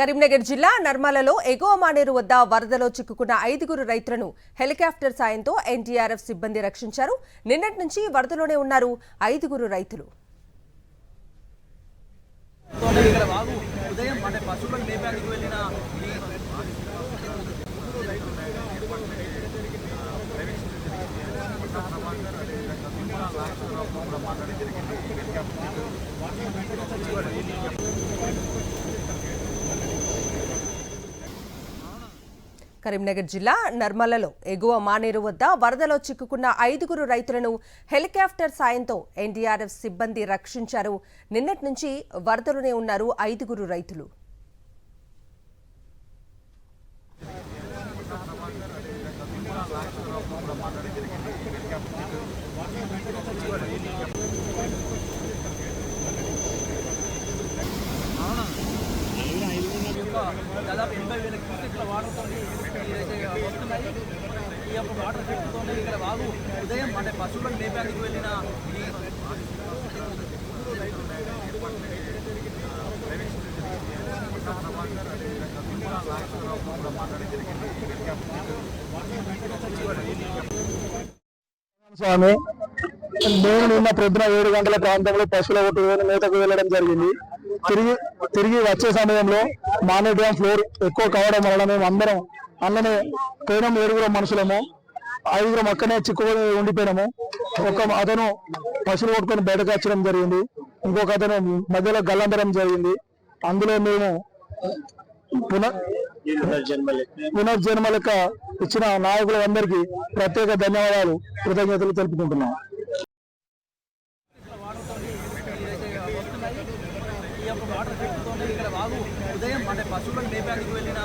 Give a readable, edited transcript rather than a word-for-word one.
కరీంనగర్ జిల్లా నర్మలలో ఎగువ మానేరు వద్ద వరదలో చిక్కుకున్న 5 రైతులను హెలికాప్టర్ సాయంతో ఎన్డీఆర్ఎఫ్ సిబ్బంది రక్షించారు. నిన్నటి నుంచి వరదలోనే ఉన్నారు 5 రైతులు. కరీంనగర్ జిల్లా నర్మలలో ఎగువ మానేరు వద్ద వరదలో చిక్కుకున్న 5 రైతులను హెలికాప్టర్ సాయంతో ఎన్డీఆర్ఎఫ్ సిబ్బంది రక్షించారు. నిన్నటి నుంచి వరదలోనే ఉన్నారు 5 రైతులు. దాదాపు 80,000 క్యూసెక్ల వాటర్తో ఏదైతే వస్తున్నాయి. ఈ యొక్క వాటర్ ఎఫెక్ట్తోనే ఇక్కడ వాగు ఉదయం అంటే పశువులను మేపడానికి వెళ్ళిన స్వామి నేను నిన్న ప్రొద్దున 7 గంటల ప్రాంతంలో పశువుల మేతకు వెళ్ళడం జరిగింది. తిరిగి వచ్చే సమయంలో మానే డ్యామ్ ఫ్లోర్ ఎక్కువ కావడం వలన మేము అందరం అన్ననే పోయినాము. 7 మనుషులము, 5 అక్కడనే చిక్కుకొని ఉండిపోయినాము. ఒక అతను పశువులు కొట్టుకొని బయటకు వచ్చడం జరిగింది. ఇంకొక అతను మధ్యలో గల్లందరం జరిగింది. అందులో మేము పునర్జన్మ లెక్క ఇచ్చిన నాయకులందరికీ ప్రత్యేక ధన్యవాదాలు, కృతజ్ఞతలు తెలుపుకుంటున్నాం. ఈ యొక్క వాటర్ ఎఫెక్ట్తోనే ఇక్కడ వాగు ఉదయం అంటే పశువులను మేపడానికి వెళ్ళిన